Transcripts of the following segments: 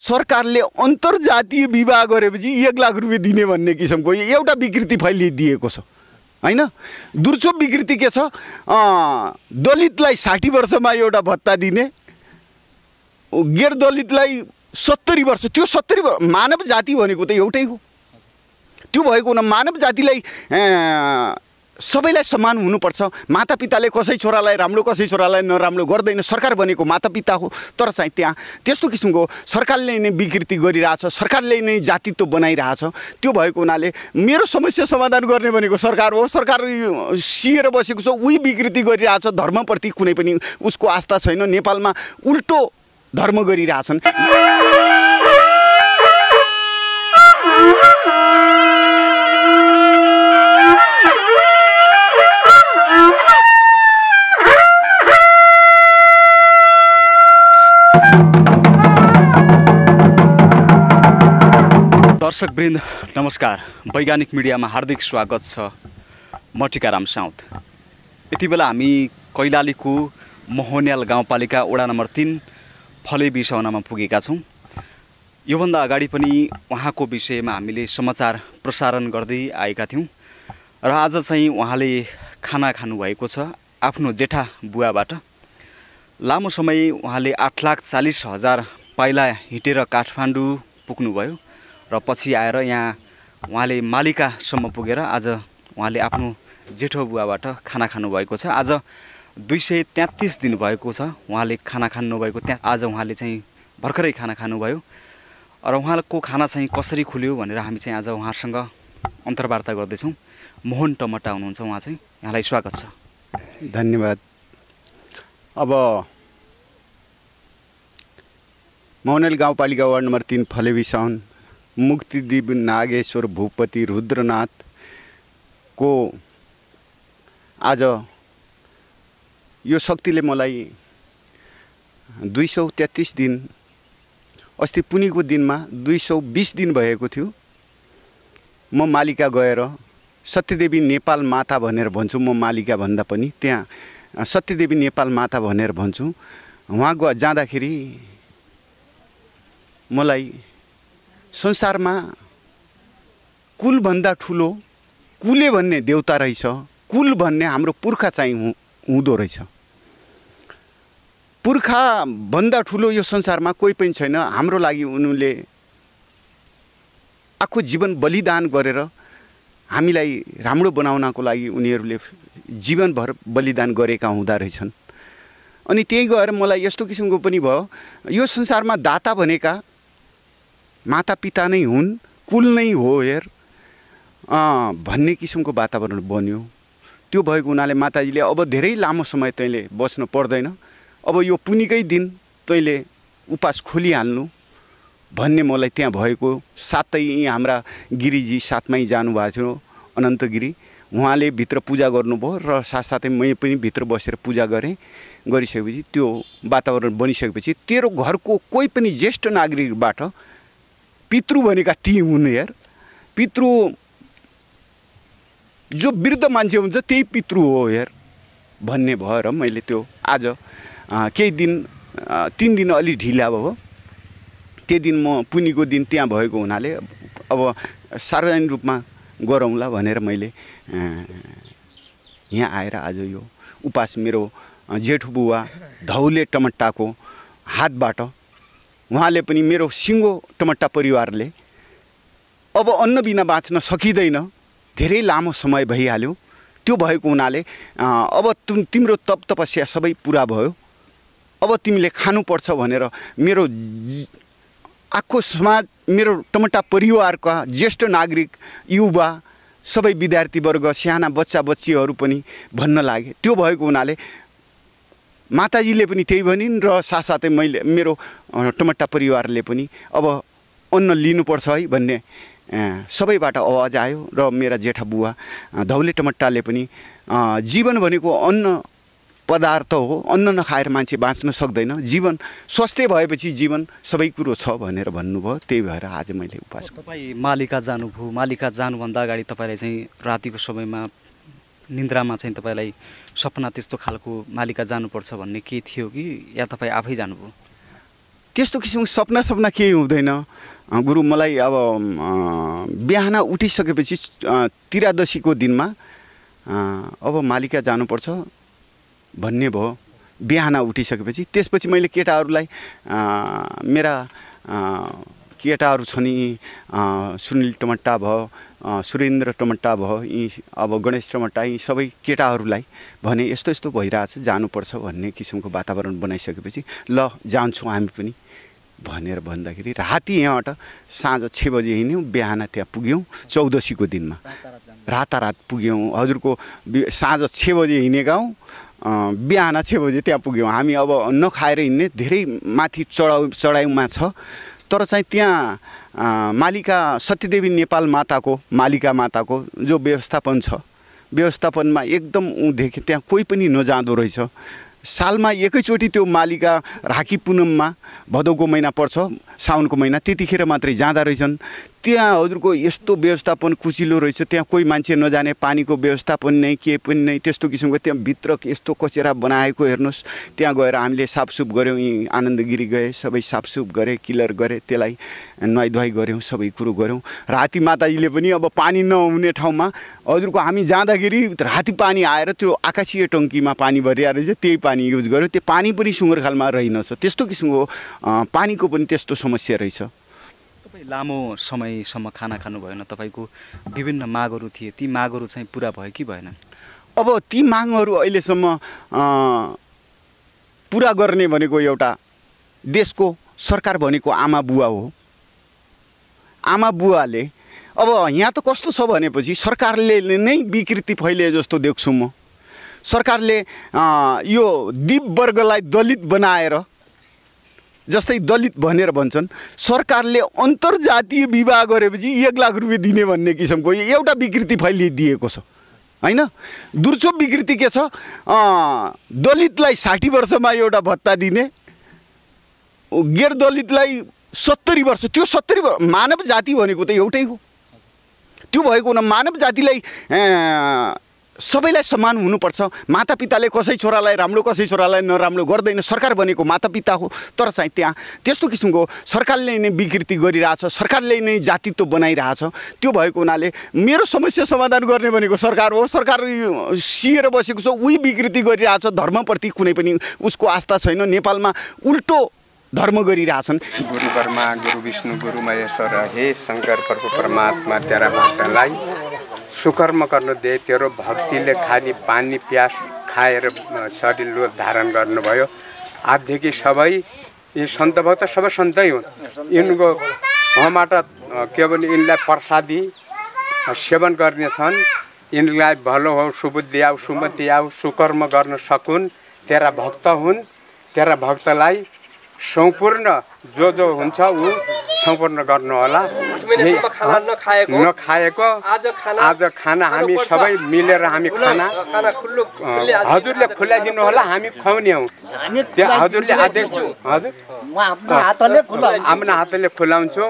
सरकारले अन्तर्जातीय विवाह गरेपछि 1 लाख रुपियाँ दिने भन्ने किसिमको एउटा विकृति फैलिदिएको छ हैन। दुर्चो विकृति के छ, दलितलाई 60 वर्षमा एउटा भत्ता दिने, गैर दलितलाई 70 वर्ष। त्यो 70 वर्ष मानव जाति भनेको त एउटै हो। त्यो भएको हुन मानव जातिलाई सबैलाई समान हुनुपर्छ। मातापिताले कसै छोरालाई राम्रो कसै छोरालाई नराम्रो गर्दैन, सरकार बनेको मातापिता हो। तर चाहिँ त्यहाँ त्यस्तो किसिमको सरकारले नै विकृति गरिरहेछ, सरकारले नै जातित्व बनाइरहेछ। त्यो भएको हुनाले मेरो समस्या समाधान गर्ने भनेको सरकार हो। सरकार सिएर बसेको छ, उही विकृति गरिरहेछ। धर्मप्रति कुनै पनि उसको आस्था छैन। नेपालमा उल्टो धर्म गरिरहेछन्। दर्शकवृन्द नमस्कार, वैज्ञानिक मिडियामा हार्दिक स्वागत छ। म टिकाराम साउद। यति बेला हामी कैलालीको मोहन्याल गाउँपालिका वडा नम्बर 3 फले बिसाउनामा पुगेका छौँ। योभन्दा अगाडि पनि उहाँको विषयमा हामीले समाचार प्रसारण गर्दै आएका थियौँ र आज चाहिँ उहाँले खाना खानुभएको छ आफ्नो जेठा बुवाबाट। लामो समय उहाँले 8,40,000 पाइला हिँडेर काठमाडौँ पुग्नुभयो र पछि आएर यहाँ उहाँले मालिकासम्म पुगेर आज उहाँले आफ्नो जेठो बुवाबाट खाना खानुभएको छ। आज 233 दिन भएको छ उहाँले खाना खानुभएको। त्यहाँ आज उहाँले चाहिँ भर्खरै खाना खानुभयो र उहाँको खाना चाहिँ कसरी खुल्यो भनेर हामी चाहिँ आज उहाँसँग अन्तर्वार्ता गर्दैछौँ। मोहन टमटा हुनुहुन्छ उहाँ चाहिँ, यहाँलाई स्वागत छ। धन्यवाद। अब मोहन्याल गाउँपालिका वार्ड नम्बर 3 फले बिसाउन मुक्तिदीप नागेश्वर भूपति रुद्रनाथ को आज यो शक्तिले मलाई 233 दिन, अस्ति पुनीको दिनमा 220 दिन भएको थियो। म मालिका गएर सत्यदेवी नेपाल माता भनेर भन्छु। म मालिका भन्दा पनि त्यहाँ सत्यदेवी नेपाल माता भनेर भन्छु। वहाँ जाँदाखेरि मलाई संसारमा कुलभन्दा ठुलो कुले भन्ने देउता रहेछ, कुल भन्ने हाम्रो पुर्खा चाहिँ हुँदो रहेछ। पुर्खा भन्दा ठुलो यो संसारमा कोही पनि छैन। हाम्रो लागि उनीले आफू जीवन बलिदान गरेर हामीलाई राम्रो बनाउनको लागि उनीहरूले जीवनभर बलिदान गरेका हुँदा रहेछन्। अनि त्यही गएर मलाई यस्तो किसिमको पनि भयो, यो संसारमा दाता भनेका मातापिता नै हुन्, कुल नै हो हेर भन्ने किसिमको वातावरण बन्यो। त्यो भएको हुनाले माताजीले अब धेरै लामो समय तैँले बस्न पर्दैन, अब यो पुनीकै दिन तैँले उपास खोलिहाल्नु भन्ने मलाई त्यहाँ भएको। साथै हाम्रा गिरिजी साथमै जानुभएको थियो, अनन्तगिरी। उहाँले भित्र पूजा गर्नुभयो र साथसाथै मै पनि भित्र बसेर पूजा गरेँ। गरिसकेपछि त्यो वातावरण बनिसकेपछि तेरो घरको कोही पनि ज्येष्ठ नागरिकबाट पितृ भनेका ती हुन् यार। पितृ जो वृद्ध मान्छे हुन्छ त्यही पितृ हो यार भन्ने भएर मैले त्यो आज केही दिन 3 दिन अलि ढिला भयो। त्यो दिन म पुनीको दिन त्यहाँ भएको हुनाले अब सार्वजनिक रूपमा गरौँला भनेर मैले यहाँ आएर आज यो उपास मेरो जेठो बुवा धौले टमट्टाको हातबाट, उहाँले पनि मेरो सिङ्गो टमट्टा परिवारले अब अन्न बिना बाँच्न सकिँदैन, धेरै लामो समय भइहाल्यो। त्यो भएको हुनाले अब तिम्रो तप तपस्या सबै पुरा भयो, अब तिमीले खानुपर्छ भनेर मेरो आखो समाज, मेरो टमट्टा परिवारका ज्येष्ठ नागरिक, युवा, सबै विद्यार्थीवर्ग, साना बच्चा बच्चीहरू पनि भन्न लागे। त्यो भएको हुनाले माताजीले पनि त्यही भनिन् र साथसाथै मैले मेरो टमट्टा परिवारले पनि अब अन्न लिनुपर्छ है भन्ने सबैबाट आवाज आयो। र मेरा जेठा बुवा धौले टमट्टाले पनि जीवन भनेको अन्न पदार्थ हो, अन्न नखाएर मान्छे बाँच्न सक्दैन, जीवन स्वास्थ्य भएपछि जीवन सबै कुरो छ भनेर भन्नुभयो। त्यही भएर आज मैले उपास। तपाईँ मालिका जानुभयो, मालिका जानुभन्दा अगाडि तपाईँलाई चाहिँ रातिको समयमा निन्द्रामा चाहिँ तपाईँलाई सपना त्यस्तो खालको मालिका जानुपर्छ भन्ने के थियो कि या तपाईँ आफै जानुभयो? त्यस्तो किसिमको सपना केही हुँदैन गुरु। मलाई अब बिहान उठिसकेपछि त्रयोदशीको दिनमा अब मालिका जानुपर्छ भन्ने भयो बिहान उठिसकेपछि। त्यसपछि मैले केटाहरूलाई मेरा केटाहरू छ नि सुनिल टमट्टा भयो, सुरेन्द्र टमट्टा भयो, यी अब गणेश टमट्टा, यी सबै केटाहरूलाई भने यस्तो यस्तो भइरहेछ जानुपर्छ भन्ने किसिमको वातावरण बनाइसकेपछि ल जान्छौँ हामी पनि भनेर भन्दाखेरि राति यहाँबाट साँझ 6 बजे हिँड्यौँ, बिहान त्यहाँ पुग्यौँ 14शीको दिनमा। रातारात पुग्यौँ हजुरको। साँझ 6 बजे हिँडेका हौँ, बिहान 6 बजे त्यहाँ पुग्यौँ हामी। अब नखाएर हिँड्ने धेरै माथि चढाइमा छ, तर चाहिँ त्यहाँ मालिका सत्यदेवी नेपाल माताको मालिका माताको जो व्यवस्थापन छ, व्यवस्थापनमा एकदम ऊ देखेँ त्यहाँ कोही पनि नजाँदो रहेछ। सालमा एकैचोटि त्यो मालिका राखी पूनममा भदौको महिना पर्छ, साउनको महिना, त्यतिखेर मात्रै जाँदा रहेछन्। त्यहाँ हजुरको यस्तो व्यवस्थापन कुचिलो रहेछ, त्यहाँ कोही मान्छे नजाने, पानीको व्यवस्थापन नै के पनि नै त्यस्तो किसिमको। त्यहाँ भित्र यस्तो कचेरा बनाएको हेर्नुहोस्। त्यहाँ गएर हामीले साफसुफ गऱ्यौँ, यी आनन्दगिरी गए, सबै साफसुफ गरे, क्लियर गरे, त्यसलाई नुहाइधुवाइ गऱ्यौँ, सबै कुरो गऱ्यौँ। राति माताजीले पनि अब पानी नहुने ठाउँमा हजुरको हामी जाँदाखेरि राति पानी आएर त्यो आकाशीय टङ्कीमा पानी भरिया रहेछ, त्यही पानी युज गऱ्यो। त्यो पानी पनि सुँगरखालमा रहेनछ, त्यस्तो किसिमको पानीको पनि त्यस्तो समस्या रहेछ। तपाईँ लामो समयसम्म खाना खानु भएन, तपाईँको विभिन्न मागहरू थिए, ती मागहरू चाहिँ पुरा भयो कि भएन? अब ती मागहरू अहिलेसम्म पुरा गर्ने भनेको एउटा देशको सरकार भनेको आमा बुवा हो। आमा बुवाले अब यहाँ त कस्तो छ भनेपछि सरकारले नै विकृति फैलिए जस्तो देख्छु म। सरकारले यो दिप वर्गलाई दलित बनाएर, जस्तै दलित भनेर भन्छन्, सरकारले अन्तर्जातीय विवाह गरेपछि 1 लाख रुपियाँ दिने भन्ने किसिमको एउटा विकृति फैलिदिएको छ हैन। दुर्चो विकृति के छ, दलितलाई 60 वर्षमा एउटा भत्ता दिने, गैर दलितलाई 70 वर्ष। त्यो 70 वर्ष मानव जाति भनेको त एउटै हो। त्यो भएको हुन मानव जातिलाई सबैलाई समान हुनुपर्छ। मातापिताले कसै छोरालाई राम्रो कसै छोरालाई नराम्रो गर्दैन, सरकार भनेको मातापिता हो। तर चाहिँ त्यहाँ त्यस्तो किसिमको सरकारले नै विकृति गरिरहेछ, सरकारले नै जातित्व बनाइरहेछ। त्यो भएको हुनाले मेरो समस्या समाधान गर्ने भनेको सरकार हो। सरकार सिएर बसेको छ, उही विकृति गरिरहेछ। धर्मप्रति कुनै पनि उसको आस्था छैन। नेपालमा उल्टो धर्म गरिरहेछन्। गुरु ब्रह्मा, गुरु विष्णु, गुरु महेश्वर, हे शङ्कर प्रभु परमात्मा, तेरा भक्तलाई सुकर्म गर्न दे। तेरो भक्तिले खाली पानी प्यास खाएर शरीर रूप धारण गर्नुभयो। आजदेखि सबै यी सन्त भक्त सबै सन्तै हुन्। यिनको उहाँबाट के भने यिनलाई प्रसादी सेवन गर्नेछन्। यिनलाई भलो हो, सुबुद्धि आऊ, सुमति आऊ, सुकर्म गर्न सकुन्। तेरा भक्त हुन्। तेरा भक्तलाई सम्पूर्ण जो हुन्छ ऊ सम्पूर्ण गर्नु होला। नखाएको आज खाना हामी सबै मिलेर हामी खाना हजुरले खुलाइदिनु होला, हामी खुवाउने हौँ। हजुरले आदेश, हजुर आफ्नो हातले खुलाउँछु।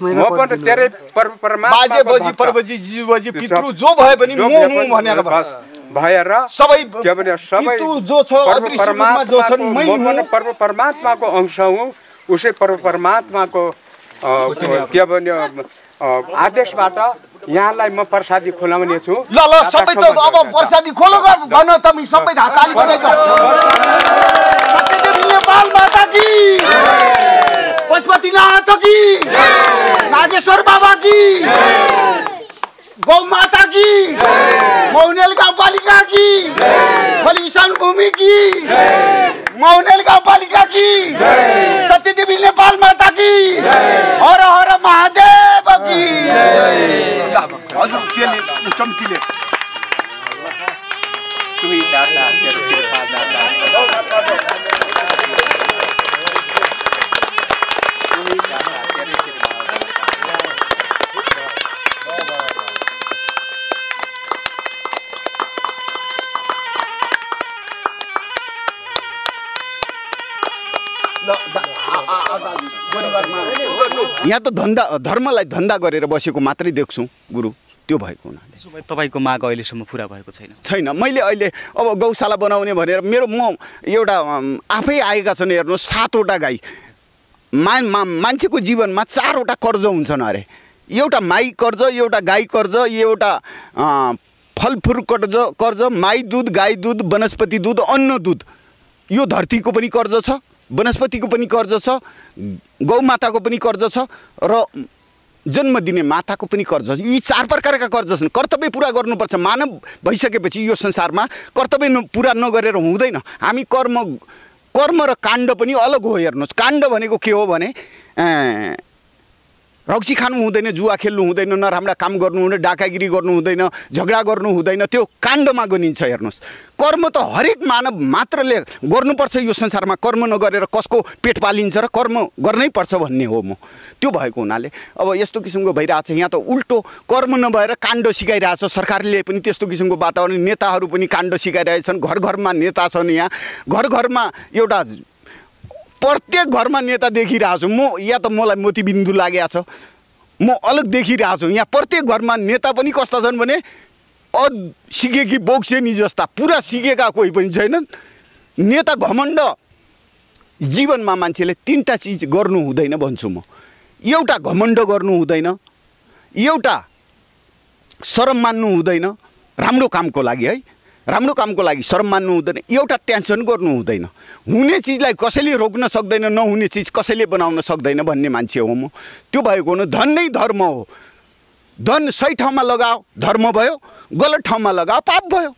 म पनि तेरै पर्व भएर सबै के भने सबै पर्व परमात्माको अंश हुँ। उसै पर्व परमात्माको के भन्यो आदेशबाट यहाँलाई म प्रसादी खुलाउने छु। ल सबै त अब प्रसादी खोलो भन त, मी सबै ताली बजाइ त। सत्यदेवी नेपाल माता की, पशुपतिनाथ की, नागेश्वर बाबा की, गौ माता की, मौनेल गाउँपालिका की, बलिविशाल भूमि की, मौनेल गाउँपालिका की, सत्यदेवी नेपाल माता की, हर हर महादेव की। हजुर त्यसले चम्चीले तुही दाता तेरो कृपा दाता तुही दाता तेरो कृपा। यहाँ त धर्मलाई धन्दा गरेर बसेको मात्रै देख्छु गुरु। त्यो भएको हुनाले तपाईँको माग अहिलेसम्म पुरा भएको छैन? मैले अहिले अब गौशाला बनाउने भनेर म एउटा आफै आएका छन् हेर्नु 7वटा गाई मान्छेको जीवनमा 4वटा कर्ज हुन्छन् अरे। एउटा माई कर्ज, एउटा गाई कर्ज, एउटा फलफुल कर्ज, माई दुध, गाई दुध, वनस्पति दुध, अन्न दुध। यो धरतीको पनि कर्ज छ, वनस्पतिको पनि कर्ज छ, गौमाताको पनि कर्ज छ र जन्म दिने माताको पनि कर्ज छ। यी 4 प्रकारका कर्ज छन्। कर्तव्य पुरा गर्नुपर्छ। मानव भइसकेपछि यो संसारमा कर्तव्य पुरा नगरेर हुँदैन। हामी कर्म र काण्ड पनि अलग हो। हेर्नुहोस्, काण्ड भनेको के हो भने रक्सी खानु हुँदैन, जुवा खेल्नु हुँदैन, नराम्रा काम गर्नु हुँदैन, डाकागिरी गर्नु हुँदैन, झगडा गर्नु हुँदैन, त्यो काण्डमा गनिन्छ। हेर्नुहोस्, कर्म त हरेक मानव मात्रले गर्नुपर्छ। यो संसारमा कर्म नगरेर कसको पेट पालिन्छ र कर्म गर्नै पर्छ भन्ने हो म। त्यो भएको हुनाले अब यस्तो किसिमको भइरहेछ। यहाँ त उल्टो कर्म नभएर काण्ड सिकाइरहेछ। सरकारले पनि त्यस्तो किसिमको वातावरण, नेताहरू पनि काण्ड सिकाइरहेछन्। घर घरमा नेता छन्। यहाँ घर घरमा एउटा प्रत्येक घरमा नेता देखिरहेको छु म। या त मलाई मोतीबिन्दु लागेको छ, म अलग देखिरहेको छु। यहाँ प्रत्येक घरमा नेता पनि कस्ता छन् भने सिकेकी बोक्सेनी जस्ता, पुरा सिकेका कोही पनि छैनन्। नेता घमण्ड। जीवनमा मान्छेले 3टा चिज गर्नु हुँदैन भन्छु म। एउटा घमण्ड गर्नु हुँदैन, एउटा शरम मान्नु हुँदैन राम्रो कामको लागि, है, राम्रो कामको लागि शरम मान्नु हुँदैन, एउटा टेन्सन गर्नु हुँदैन। हुने चिजलाई कसैले रोक्न सक्दैन, नहुने चिज कसैले बनाउन सक्दैन भन्ने मान्छे हो म। त्यो भएको हुनु धन नै धर्म हो। धन सही ठाउँमा लगाओ धर्म भयो, गलत ठाउँमा लगाओ पाप भयो।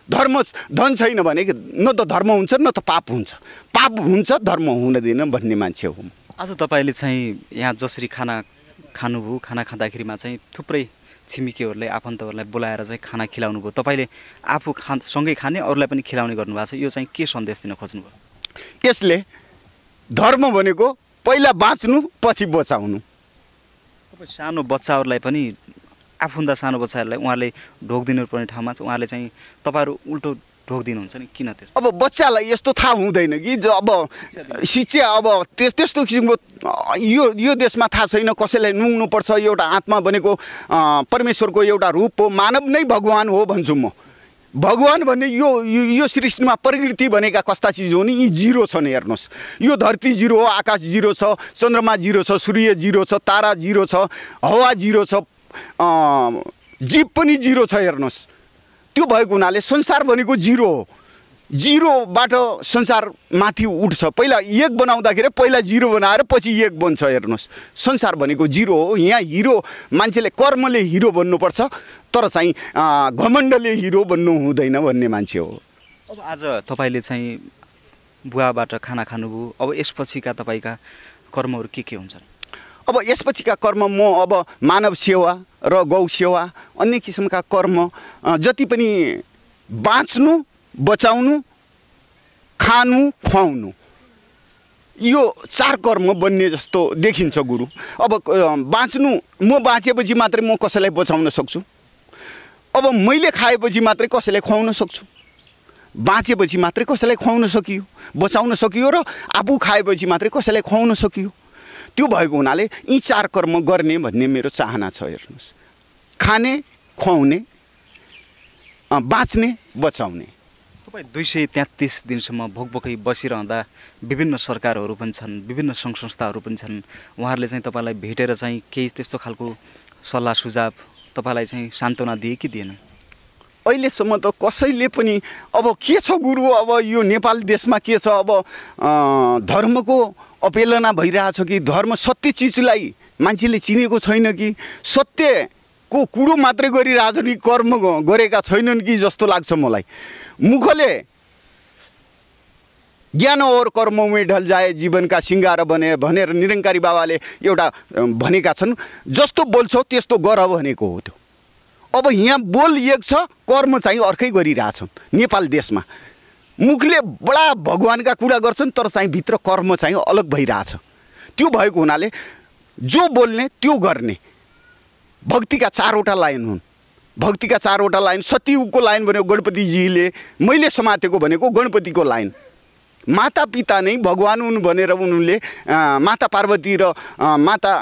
धन छैन भने न त धर्म हुन्छ न त पाप हुन्छ। पाप हुन्छ, धर्म हुँदैन भन्ने मान्छे हो म। आज तपाईँले चाहिँ यहाँ जसरी खाना खानुभयो, खाना खाँदाखेरिमा चाहिँ थुप्रै छिमेकीहरूले, आफन्तहरूलाई बोलाएर चाहिँ खाना खिलाउनु भयो। तपाईँले आफू सँगै खाने, अरूलाई पनि खिलाउने गर्नुभएको छ। यो चाहिँ के सन्देश दिन खोज्नुभयो? यसले धर्म भनेको पहिला बाँच्नु पछि बचाउनु। तपाईँ सानो बच्चाहरूलाई पनि, आफूभन्दा सानो बच्चाहरूलाई उहाँले ढोक दिनुपर्ने ठाउँमा चाहिँ उहाँले चाहिँ तपाईँहरू उल्टो ढोक दिनुहुन्छ नि, किन त्यस्तो? अब बच्चालाई यस्तो थाहा हुँदैन कि अब शिक्षा अब त्यस्तो किसिमको यो देशमा थाहा छैन कसैलाई नुङ्नुपर्छ। एउटा आत्मा भनेको परमेश्वरको एउटा रूप हो। मानव नै भगवान हो भन्छु म। भगवान भन्ने यो सृष्टिमा प्रकृति भनेका कस्ता चिज हो नि, यी जिरो छन्। हेर्नुहोस्, यो धरती जिरो हो, आकाश जिरो छ, चन्द्रमा जिरो छ, सूर्य जिरो छ, तारा जिरो छ, हावा जिरो छ, जीव पनि जिरो छ। हेर्नुहोस्, त्यो भएको हुनाले संसार भनेको जिरो हो। जिरोबाट संसार माथि उठ्छ। पहिला 1 बनाउँदाखेरि पहिला 0 बनाएर पछि 1 बन्छ। हेर्नुहोस्, संसार भनेको जिरो हो। यहाँ हिरो मान्छेले कर्मले हिरो बन्नुपर्छ, तर चाहिँ घमण्डले हिरो बन्नु हुँदैन भन्ने मान्छे हो। अब आज तपाईँले चाहिँ बुवाबाट खाना खानुभयो, अब यसपछिका तपाईँका कर्महरू के हुन्छन्? अब यसपछिका कर्म म अब मानव सेवा र गौ सेवा, अन्य किसिमका कर्म जति पनि बाँच्नु, बचाउनु, खानु, खुवाउनु, यो 4 कर्म बन्ने जस्तो देखिन्छ गुरु। अब बाँच्नु, म बाँचेपछि मात्रै म कसैलाई बचाउन सक्छु। अब मैले खाएपछि मात्रै कसैलाई खुवाउन सक्छु। बाँचेपछि मात्रै कसैलाई खुवाउन सकियो, बचाउन सकियो, र आफू खाएपछि मात्रै कसैलाई खुवाउन सकियो। त्यो भएको हुनाले यी 4 कर्म गर्ने भन्ने मेरो चाहना छ। हेर्नुहोस्, खाने, खुवाउने, बाँच्ने, बचाउने। तपाईँ 233 दिनसम्म भोकभोकै बसिरहँदा विभिन्न सरकारहरू पनि छन्, विभिन्न सङ्घ संस्थाहरू पनि छन्। उहाँहरूले चाहिँ तपाईँलाई भेटेर चाहिँ केही त्यस्तो खालको सल्लाह सुझाव तपाईँलाई चाहिँ सान्त्वना दिए कि दिएन? अहिलेसम्म त कसैले पनि अब के छ गुरु, अब यो नेपाल देशमा के छ, अब धर्मको अपेलना भइरहेछ कि धर्म सत्य चिजलाई मान्छेले चिनेको छैन कि सत्यको कुरो मात्रै गरी राजनीतिक कर्म गरेका छैनन् कि जस्तो लाग्छ मलाई। मुखले ज्ञान और कर्म में ढल जाए जीवन का सिंगार बने भनेर निरंकारी बाबाले एउटा भनेका छन्। जस्तो बोल्छौ त्यस्तो गर भनेको हो त्यो। अब यहाँ बोल एक छ, कर्म चाहिँ अर्कै गरिरहेछन् नेपाल देशमा। मुखले बडा भगवानका कुरा गर्छन् तर चाहिँ भित्र कर्म चाहिँ अलग भइरहेछ। त्यो भएको हुनाले जो बोल्ने त्यो गर्ने। भक्तिका 4वटा लाइन हुन्। भक्तिका 4वटा लाइन, सत्ययुगको लाइन भनेको गणपतिजीले मैले समातेको भनेको गणपतिको लाइन। माता पिता नै भगवान हुन् भनेर उनले माता पार्वती र माता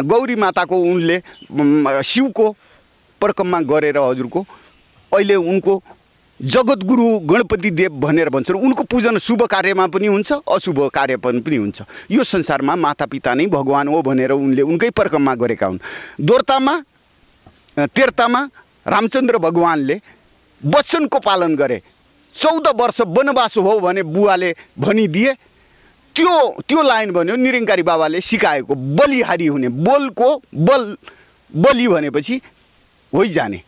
गौरी माताको उनले शिवको परिक्रमा गरेर हजुरको अहिले उनको जगतगुरु गणपति देव भनेर भन्छन्। उनको पूजन शुभ कार्यमा पनि हुन्छ, अशुभ कार्य पनि हुन्छ। यो संसारमा मातापिता नै भगवान हो भनेर उनले उनकै परिक्रमा गरेका हुन्। दोर्तामा तेर्तामा रामचन्द्र भगवानले वचनको पालन गरे। 14 वर्ष वनवास हो भने बुवाले भनिदिए। त्यो लाइन भन्यो निरङ्कारी बाबाले सिकाएको, बलिहारी हुने, बोलको बलि भनेपछि होइजाने।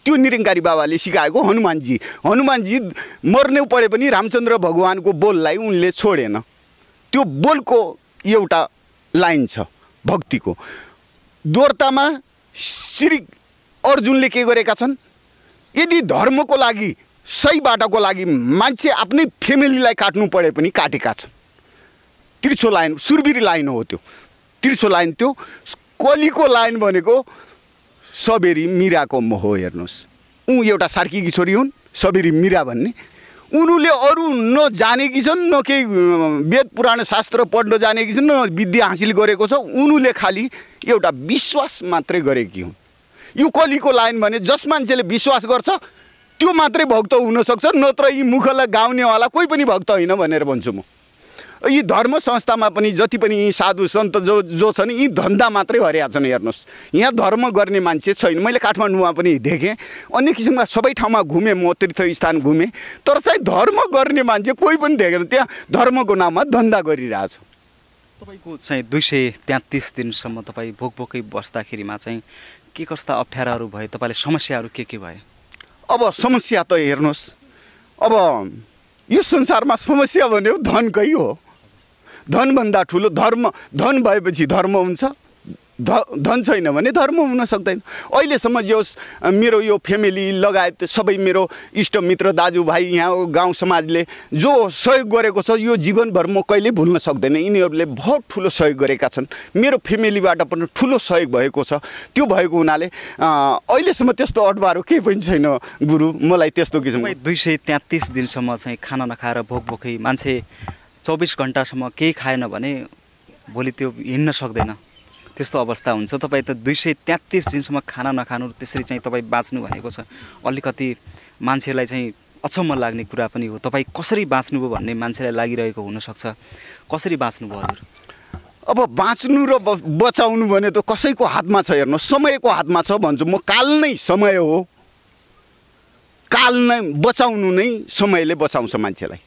त्यो निरङ्कारी बाबाले सिकाएको। हनुमानजी मर्नु परे पनि रामचन्द्र भगवानको बोललाई उनले छोडेन। त्यो बोलको एउटा लाइन छ भक्तिको। दोर्तामा श्री अर्जुनले के गरेका छन्, यदि धर्मको लागि, सही बाटोको लागि मान्छे आफ्नै फ्यामिलीलाई काट्नु परे पनि काटेका छन्। तिर्सो लाइन, सुरबिरी लाइन हो त्यो। तिर्सो लाइन त्यो। कलीको लाइन भनेको सबेरी मिराको मोह। हेर्नुहोस्, एउटा सार्कीकी छोरी हुन् सबेरी मिरा भन्ने। उनीले अरू नजानेकी छन्, न केही वेद पुराण शास्त्र पढ्न जानेकी छन्, न विद्या हासिल गरेको छ। उनीले खालि एउटा विश्वास मात्रै गरेकी हुन्। यो कलीको लाइन भने जस मान्छेले विश्वास गर्छ त्यो मात्रै भक्त हुनसक्छ, नत्र यी मुखलाई गाउनेवाला कोही पनि भक्त होइन भनेर भन्छु म। यी धर्म संस्थामा पनि जति पनि यी साधु सन्त जो छन् यी धन्दा मात्रै हरेका छन्। हेर्नुहोस्, यहाँ धर्म गर्ने मान्छे छैन। मैले काठमाडौँमा पनि देखेँ, अन्य किसिमका सबै ठाउँमा घुमेँ, म तीर्थस्थान घुमेँ, तर चाहिँ धर्म गर्ने मान्छे कोही पनि देखेन। त्यहाँ धर्मको नाममा धन्दा गरिरहेछ। तपाईँको चाहिँ 233 दिनसम्म तपाईँ भोकभोकै बस्दाखेरिमा चाहिँ के कस्ता अप्ठ्याराहरू भए, तपाईँले समस्याहरू के भए? अब समस्या त हेर्नुहोस्, अब यो संसारमा समस्या भन्यो धनकै हो। धनभन्दा ठुलो धन भएपछि धर्म हुन्छ, धन छैन भने धर्म हुन सक्दैन। अहिलेसम्म जो मेरो यो फ्यामिली लगायत सबै मेरो इष्टमित्र दाजुभाइ यहाँ गाउँ समाजले जो सहयोग गरेको छ यो जीवनभर म कहिले भुल्न सक्दैन। यिनीहरूले बहुत ठुलो सहयोग गरेका छन्। मेरो फ्यामिलीबाट पनि ठुलो सहयोग भएको छ। त्यो भएको हुनाले अहिलेसम्म त्यस्तो अडबारो केही पनि छैन गुरु। मलाई त्यस्तो किसिम 233 दिनसम्म चाहिँ खाना नखाएर भोकभोकै मान्छे 24 घन्टासम्म केही खाएन भने भोलि त्यो हिँड्न सक्दैन, त्यस्तो अवस्था हुन्छ। तपाईँ त 233 दिनसम्म खाना नखानु त्यसरी चाहिँ तपाईँ बाँच्नु भनेको छ, अलिकति मान्छेलाई चाहिँ अचम्म लाग्ने कुरा पनि हो। तपाईँ कसरी बाँच्नुभयो भन्ने मान्छेलाई लागिरहेको हुनसक्छ। कसरी बाँच्नुभयो हजुर? अब बाँच्नु र बचाउनु भने त कसैको हातमा छ। हेर्नु, समयको हातमा छ भन्छु म। काल नै समय हो। काल नै बचाउनु नै समयले बचाउँछ मान्छेलाई।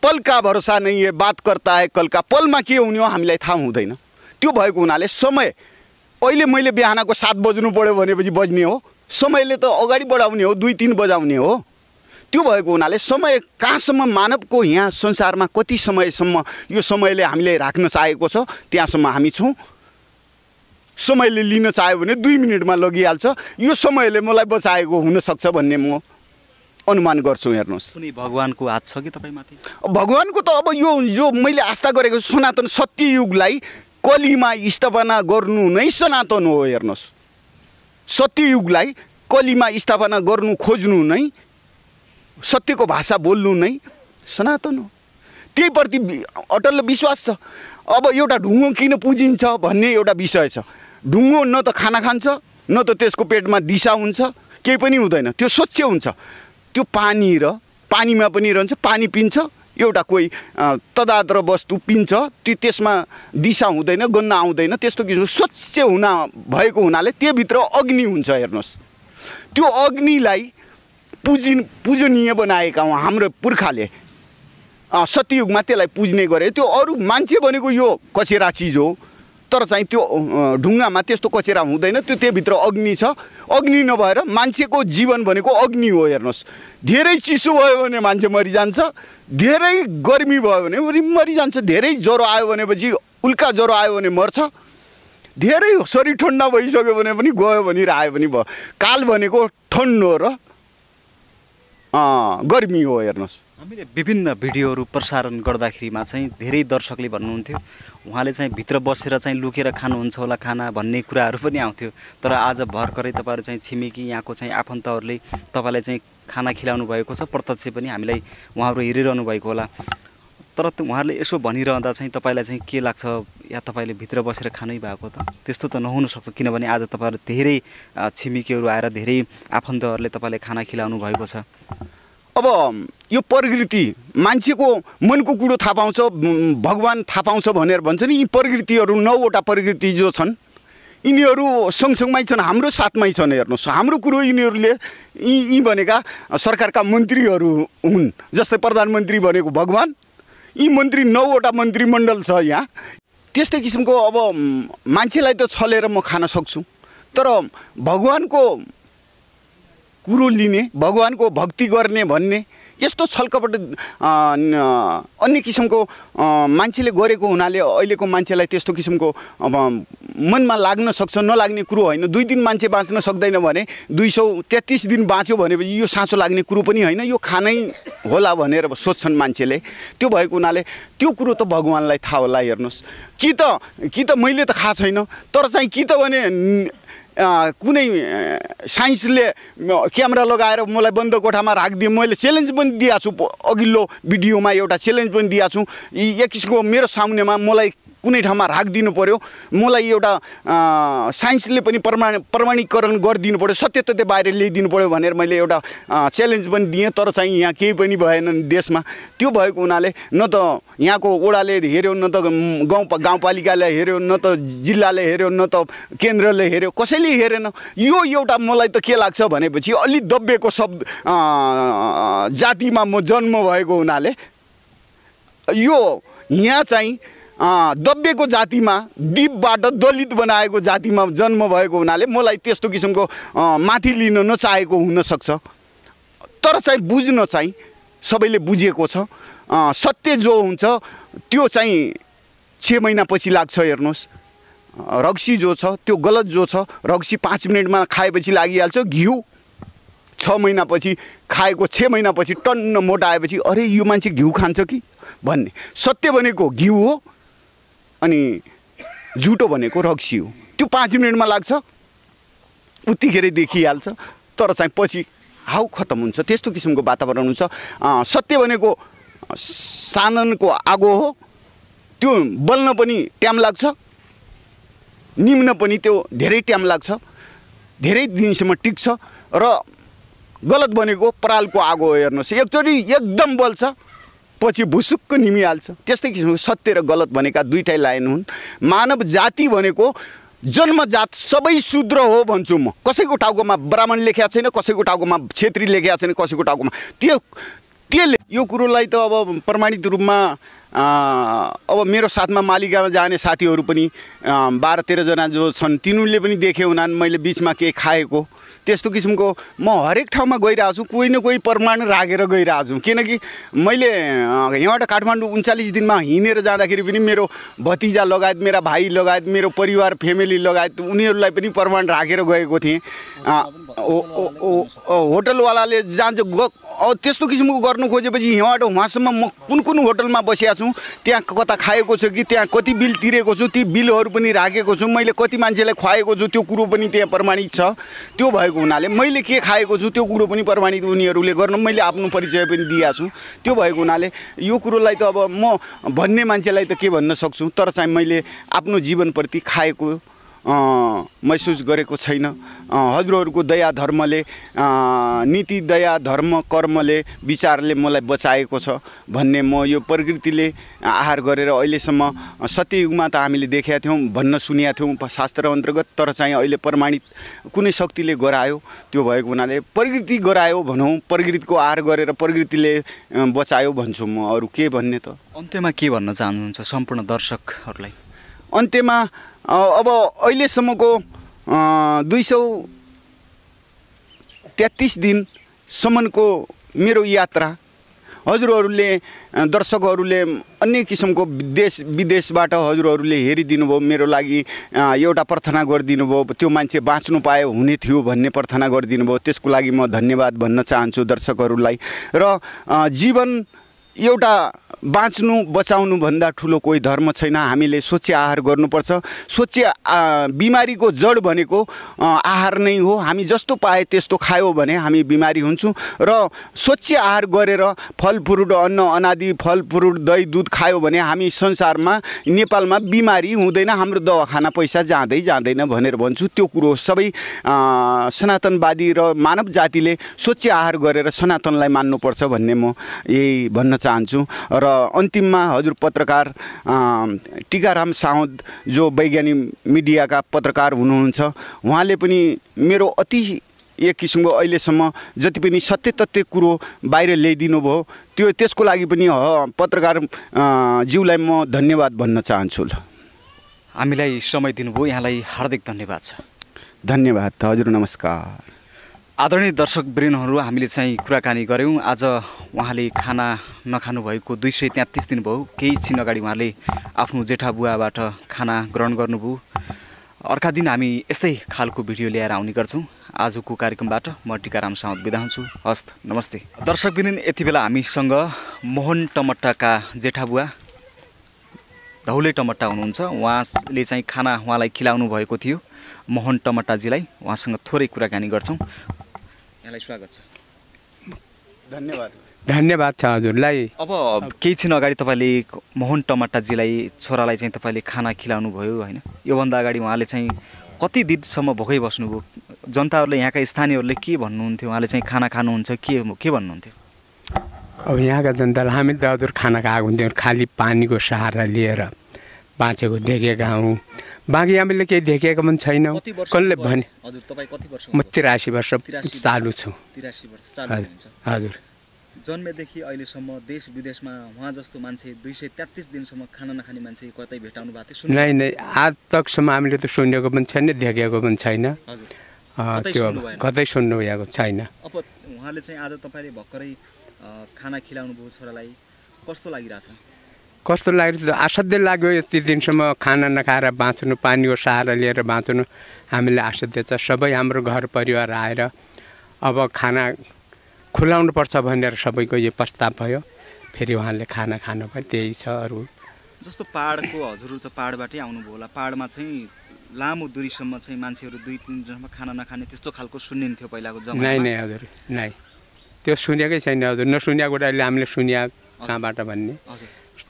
पल का भरोसा नहीं है, बात करता है कल का। पलमा के हुने हो हामीलाई थाहा हुँदैन। त्यो भएको हुनाले समय अहिले मैले बिहानको 7 बज्नु पर्यो भनेपछि बज्ने हो। समयले त अगाडि बढाउने हो, 2-3 बजाउने हो। त्यो भएको हुनाले समय कहाँसम्म मानवको यहाँ संसारमा कति समयसम्म यो समयले हामीले राख्न चाहेको छ त्यहाँसम्म हामी छौँ। समयले लिन चाह्यो भने 2 मिनेटमा लगिहाल्छ। यो समयले मलाई बचाएको हुनसक्छ भन्ने म अनुमान गर्छु। हेर्नुहोस्, कुनै भगवानको हात छ कि तपाईँमाथि? भगवानको त अब यो मैले आस्था गरेको सनातन सत्ययुगलाई कलीमा स्थापना गर्नु नै सनातन हो। हेर्नुहोस्, सत्ययुगलाई कलीमा स्थापना गर्नु खोज्नु नै, सत्यको भाषा बोल्नु नै सनातन हो। त्यही प्रति अटल विश्वास छ। अब एउटा ढुङ्गो किन पुजिन्छ भन्ने एउटा विषय छ। ढुङ्गो न त खाना खान्छ, न त त्यसको पेटमा दिशा हुन्छ, केही पनि हुँदैन। त्यो स्वच्छ हुन्छ। त्यो पानीमा पनि रहन्छ, पानी पिन्छ। एउटा कोही तदाद्र वस्तु पिन्छ, त्यसमा दिशा हुँदैन, गन्ना आउँदैन। त्यस्तो किसिमको स्वच्छ भएको हुनाले त्योभित्र अग्नि हुन्छ। हेर्नुहोस्, त्यो अग्निलाई पूजनीय बनाएका हुँ हाम्रो पुर्खाले। सत्ययुगमा त्यसलाई पुज्ने गरे। त्यो अरू मान्छे भनेको यो कचेरा चिज हो, तर चाहिँ त्यो ढुङ्गामा त्यस्तो कचेरा हुँदैन। त्योभित्र अग्नि छ। अग्नि नभएर मान्छेको जीवन भनेको अग्नि हो। हेर्नुहोस्, धेरै चिसो भयो भने मान्छे मरिजान्छ, धेरै गर्मी भयो भने मरिजान्छ, धेरै ज्वरो आयो भनेपछि उल्का ज्वरो आयो भने मर्छ, धेरै शरीर ठन्डा भइसक्यो भने पनि गयो भने आयो भने भयो। काल भनेको ठन्डो र गर्मी हो। हेर्नुहोस्, हामीले विभिन्न भिडियोहरू प्रसारण गर्दाखेरिमा चाहिँ धेरै दर्शकले भन्नुहुन्थ्यो उहाँले चाहिँ भित्र बसेर चाहिँ लुकेर खानुहुन्छ होला खाना भन्ने कुराहरू पनि आउँथ्यो। तर आज भर्खरै तपाईँहरू चाहिँ छिमेकी यहाँको चाहिँ आफन्तहरूले तपाईँलाई चाहिँ खाना खिलाउनु भएको छ। प्रत्यक्ष पनि हामीलाई उहाँहरू हेरिरहनु भएको होला। तर उहाँहरूले यसो भनिरहँदा चाहिँ तपाईँलाई चाहिँ के लाग्छ या तपाईँले भित्र बसेर खानै भएको त त्यस्तो त नहुनसक्छ किनभने आज तपाईँहरू धेरै छिमेकीहरू आएर धेरै आफन्तहरूले तपाईँलाई खाना खिलाउनु भएको छ। अब यो प्रकृति मान्छेको मनको कुरो थाहा पाउँछ भगवान् थाहा पाउँछ भनेर भन्छ नि। यी प्रकृतिहरू 9वटा प्रकृति जो छन् यिनीहरू सँगसँगमै छन्, हाम्रो साथमै छन्। हेर्नुहोस् हाम्रो कुरो यिनीहरूले यी भनेका सरकारका मन्त्रीहरू हुन्। जस्तै प्रधानमन्त्री भनेको भगवान्, यी मन्त्री 9वटा मन्त्रीमण्डल छ यहाँ। त्यस्तै किसिमको अब मान्छेलाई त छलेर म खान सक्छु, तर भगवानको कुरो लिने भगवानको भक्ति गर्ने भन्ने यस्तो छलकपट अन्य किसिमको मान्छेले गरेको हुनाले अहिलेको मान्छेलाई त्यस्तो किसिमको अब मनमा लाग्न सक्छ। नलाग्ने कुरो होइन। 2 दिन मान्छे बाँच्न सक्दैन भने 233 दिन बाँच्यो भनेपछि यो साँचो लाग्ने कुरो पनि होइन। यो खानै होला भनेर सोच्छन् मान्छेले। त्यो भएको हुनाले त्यो कुरो त भगवानलाई थाहा होला। हेर्नुहोस् कि त मैले त खाएको छैन, तर चाहिँ कि त भने कुनै साइन्सले क्यामेरा लगाएर मलाई बन्द कोठामा राखिदिए। मैले च्यालेन्ज पनि दिएको छु, अघिल्लो भिडियोमा एउटा च्यालेन्ज पनि दिएको छु। एक किसिमको मेरो सामुन्नेमा मलाई कुनै ठाउँमा राखिदिनु पर्यो, मलाई एउटा साइन्सले पनि प्रमाणीकरण गरिदिनु पर्यो, सत्यता बाहिर ल्याइदिनु पर्यो भनेर मैले एउटा च्यालेन्ज पनि दिएँ। तर चाहिँ यहाँ केही पनि भएन देशमा। त्यो भएको हुनाले न त यहाँको ओडाले हेऱ्यो, न त गाउँपालिकाले हेऱ्यो, न त जिल्लाले हेऱ्यो, न त केन्द्रले हेऱ्यो, कसैले हेरेन। यो एउटा मलाई त के लाग्छ भनेपछि अलि दबिएको जातिमा म जन्म भएको हुनाले यो यहाँ चाहिँ दबिएको जातिमा दिपबाट दलित बनाएको जातिमा जन्म भएको हुनाले मलाई त्यस्तो किसिमको माथि लिन नचाहेको हुनसक्छ। तर चाहिँ बुझ्न चाहिँ सबैले बुझेको छ। सत्य जो हुन्छ त्यो चाहिँ 6 महिनापछि लाग्छ। हेर्नुहोस् रक्सी जो छ त्यो गलत जो छ। रक्सी 5 मिनटमा खाएपछि लागिहाल्छ। घिउ 6 महिनापछि खाएको 6 महिनापछि टन्न मोटाएपछि अरे यो मान्छे घिउ खान्छ कि भन्ने। सत्य भनेको घिउ हो अनि झुटो भनेको रक्सी हो। त्यो 5 मिनटमा लाग्छ, उतिखेरै देखिहाल्छ, तर चाहिँ पछि हाउ खत्तम हुन्छ। त्यस्तो किसिमको वातावरण हुन्छ। सत्य भनेको साननको आगो हो, त्यो बल्न पनि टाइम लाग्छ, निम्न पनि त्यो धेरै टाइम लाग्छ, धेरै दिनसम्म टिक्छ। र गलत भनेको परालको आगो हो। हेर्नुहोस् एकचोटि एकदम बल्छ पछि भुसुक्क निमिहाल्छ। त्यस्तै किसिमको सत्य र गलत भनेका दुईटै लाइन हुन्। मानव जाति भनेको जन्मजात सबै शूद्र हो भन्छु म। कसैको टाउकोमा ब्राह्मण लेखेको छैन, कसैको टाउकोमा क्षेत्री लेखेको छैन, कसैको टाउकोमा त्यसले यो कुरोलाई त अब प्रमाणित रूपमा अब मेरो साथमा मालिगाउँमा जाने साथीहरू पनि 12-13 जना जो छन् तिनीहरूले पनि देखे हुनान् मैले बिचमा के खाएको। त्यस्तो किसिमको म हरेक ठाउँमा गइरहेको छु, कोही न कोही प्रमाण राखेर गइरहेको छु। किनकि मैले यहाँबाट काठमाडौँ 39 दिनमा हिँडेर जाँदाखेरि पनि मेरो भतिजा लगायत मेरा भाइ लगायत मेरो परिवार फ्यामिली लगायत उनीहरूलाई पनि प्रमाण राखेर गएको थिएँ। होटलवालाले जान्छ त्यस्तो किसिमको गर्नु खोजेपछि यहाँबाट उहाँसम्म म कुन होटलमा बसेको छु, त्यहाँ कता खाएको छु कि त्यहाँ कति बिल तिरेको छु, ती बिलहरू पनि राखेको छु, मैले कति मान्छेलाई खुवाएको छु त्यो कुरो पनि त्यहाँ प्रमाणित छ। त्यो भएको हुनाले मैले के खाएको छु त्यो कुरो पनि प्रमाणित उनीहरूले गर्न मैले आफ्नो परिचय पनि दिएको छु। त्यो भएको हुनाले यो कुरोलाई त अब म भन्ने मान्छेलाई त के भन्न सक्छु, तर चाहिँ मैले आफ्नो जीवनप्रति खाएको महसुस गरेको छैन। हजुरहरूको दया धर्मले नीति दया धर्म कर्मले विचारले मलाई बचाएको छ भन्ने म यो प्रकृतिले आहार गरेर अहिलेसम्म सत्ययुगमा त हामीले देखेका थियौँ, भन्न सुनेका थियौँ शास्त्र अन्तर्गत, तर चाहिँ अहिले प्रमाणित कुनै शक्तिले गरायो। त्यो भएको हुनाले प्रकृति गरायो भनौँ, प्रकृतिको आहार गरेर प्रकृतिले बचायो भन्छु म। अरू के भन्ने त। अन्त्यमा के भन्न चाहनुहुन्छ सम्पूर्ण दर्शकहरूलाई? अन्त्यमा अब अहिलेसम्मको 233 दिनसम्मको मेरो यात्रा हजुरहरूले दर्शकहरूले अन्य किसिमको देश विदेशबाट हजुरहरूले हेरिदिनु भयो, मेरो लागि एउटा प्रार्थना गरिदिनु भयो, त्यो मान्छे बाँच्नु पाए हुने थियो भन्ने प्रार्थना गरिदिनु भयो। त्यसको लागि म धन्यवाद भन्न चाहन्छु दर्शकहरूलाई। र जीवन एउटा बाँच्नु बचाउनु भन्दा ठुलो कोही धर्म छैन। हामीले स्वच्छ आहार गर्नुपर्छ। स्वच्छ बिमारीको जड भनेको आहार नै हो। हामी जस्तो पाए त्यस्तो खायो भने हामी बिमारी हुन्छौँ र स्वच्छ आहार गरेर फलफ्रुट अन्न अनादि फलफ्रुट दही दुध खायो भने हामी संसारमा नेपालमा बिमारी हुँदैन, हाम्रो दवाखाना पैसा जाँदैन भनेर भन्छु। त्यो कुरो सबै सनातनवादी र मानव जातिले स्वच्छ आहार गरेर सनातनलाई मान्नुपर्छ भन्ने म यही भन्न चाहन्छु। र अन्तिममा हजुर पत्रकार टिकाराम साउद जो वैज्ञानिक मिडियाका पत्रकार हुनुहुन्छ, उहाँले पनि मेरो अति एक किसिमको अहिलेसम्म जति पनि सत्य तथ्य कुरो बाहिर ल्याइदिनु भयो त्यसको लागि पनि पत्रकार ज्यूलाई म धन्यवाद भन्न चाहन्छु। ल हामीलाई समय दिनुभयो, यहाँलाई हार्दिक धन्यवाद छ। धन्यवाद हजुर, नमस्कार। आदरणीय दर्शकवृन्दहरू, हामीले चाहिँ कुराकानी गऱ्यौँ। आज उहाँले खाना नखानु भएको 233 दिन भयो। केही छिन अगाडि उहाँले आफ्नो जेठा बुवाबाट खाना ग्रहण गर्नुभयो। अर्का दिन हामी यस्तै खालको भिडियो ल्याएर आउने गर्छौँ। आजको कार्यक्रमबाट म टिकाराम साउद बिदा हुन्छु। हस्त नमस्ते। दर्शकवृन्द, यति बेला हामीसँग मोहन टमट्टाका जेठा बुवा धौले टमट्टा हुनुहुन्छ। उहाँले चाहिँ खाना उहाँलाई खिलाउनु भएको थियो, मोहन टमट्टाजीलाई। उहाँसँग थोरै कुराकानी गर्छौँ। यहाँलाई स्वागत छ। धन्यवाद छ हजुरलाई। अब केही छिन अगाडि तपाईँले मोहन टमट्टाजीलाई छोरालाई चाहिँ तपाईँले खाना खिलाउनु भयो होइन? योभन्दा अगाडि उहाँले चाहिँ कति दिनसम्म भोकै बस्नुभयो? जनताहरूले, यहाँका स्थानीयहरूले के भन्नुहुन्थ्यो? उहाँले चाहिँ खाना खानुहुन्छ के भन्नुहुन्थ्यो? अब यहाँका जनतालाई हामी त हजुर खाना खाएको हुन्थ्यौँ, खालि पानीको सहारा लिएर बाँचेको देखेका हौँ। बाँकी हामीले केही देखेको पनि छैनौँ। कसले भने? हजुर, तपाईँ कति वर्ष? म 83 वर्ष चालु छु। 83 वर्ष चालु हुनुहुन्छ? हजुर। जन्मेदेखि अहिलेसम्म देश विदेशमा उहाँ जस्तो मान्छे 233 दिनसम्म खाना नखाने मान्छे कतै भेटाउनु भएको थियो? नै आज तकसम्म हामीले त सुनेको पनि छैन, देखेको पनि छैन। त्यो कतै सुन्नु भएको छैन। अब उहाँले चाहिँ आज तपाईँले भर्खरै खाना खिलाउनु भयो छोरालाई, कस्तो लागिरहेछ? कस्तो लाग्यो? असाध्यै लाग्यो। यति दिनसम्म खाना नखाएर बाँच्नु, पानीको सहारा लिएर बाँच्नु हामीलाई असाध्य छ। सबै हाम्रो घर परिवार आएर अब खाना खुलाउनुपर्छ भनेर सबैको यो प्रस्ताव भयो। फेरि उहाँले खाना खानु भयो, त्यही छ। अरू जस्तो पाहाडको, हजुरहरू त पाहाडबाटै आउनुभयो होला, पाहाडमा चाहिँ लामो दूरीसम्म चाहिँ मान्छेहरू 2-3 दिनसम्म खाना नखाने त्यस्तो खालको सुनिन्थ्यो पहिलाको जमानामा? नै हजुर, नै त्यो सुनेकै छैन हजुर। नसुनेको कुरा अहिले हामीले सुनिया कहाँबाट भन्ने,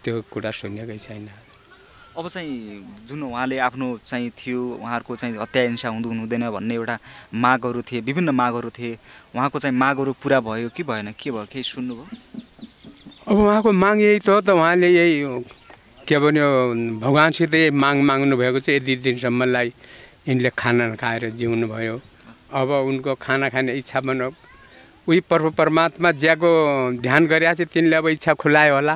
त्यो कुरा सुनेकै छैन। अब चाहिँ जुन उहाँले आफ्नो चाहिँ थियो, उहाँहरूको चाहिँ हत्या हिंसा हुँदैन भन्ने एउटा मागहरू थिए, विभिन्न मागहरू थिए, उहाँको चाहिँ मागहरू पुरा भयो कि भएन? के भयो, केही सुन्नुभयो? अब उहाँको माग यही त उहाँले यही के भन्यो, भगवान्सित यही माग्नु भएको चाहिँ यति दिनसम्मलाई यिनले खाना नखाएर जिउनु भयो। अब उनको खाना खाने इच्छा भनौँ, उही परमात्मा ज्याको ध्यान गरिरहेको छ तिनले अब इच्छा खुलायो होला।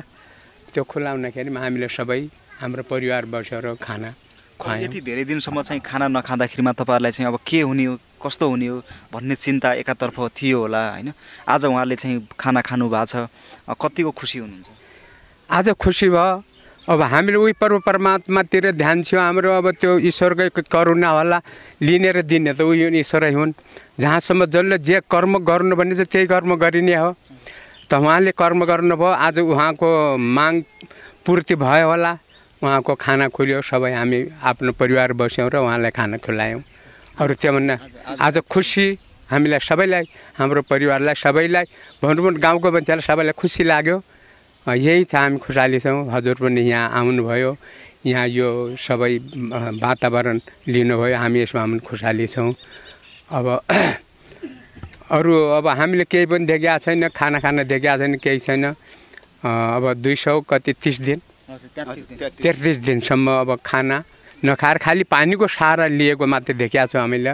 त्यो खुलाउनखेरि हामीले सबै हाम्रो परिवार बसेर खाना खुवायौँ। यति धेरै दिनसम्म चाहिँ खाना नखाँदाखेरिमा तपाईँहरूलाई चाहिँ अब के हुने हो, कस्तो हुने हो भन्ने चिन्ता एकातर्फ थियो होला होइन? आज उहाँले चाहिँ खाना खानु भएको छ, कतिको खुसी हुनुहुन्छ? आज खुसी भयो। अब हामीले उही परमात्मातिर ध्यान थियो हाम्रो। अब त्यो ईश्वरकै करुणा होला, लिने र दिने त उही ईश्वरै हुन्। जहाँसम्म जसले जे कर्म गर्नु भने चाहिँ त्यही कर्म गरिने हो। त उहाँले कर्म गर्नुभयो, आज उहाँको माग पूर्ति भयो होला। उहाँको खाना खुल्यो, सबै हामी आफ्नो परिवार बस्यौँ र उहाँलाई खाना खुलायौँ। अरू त्यो भन्दा आज खुसी हामीलाई सबैलाई, हाम्रो परिवारलाई सबैलाई, भनौँ गाउँको मान्छेलाई सबैलाई खुसी लाग्यो। यही छ, हामी खुसाली छौँ। हजुर पनि यहाँ आउनुभयो, यहाँ यो सबै वातावरण लिनुभयो, हामी यसमा हामी खुसाली छौँ। अब अरू अब हामीले केही पनि देखेको छैन, खाना देखेको छैन, केही छैन। अब 230 दिन 33 दिनसम्म अब खाना नखाएर खालि पानीको सहारा लिएको मात्रै देखेका छौँ हामीले।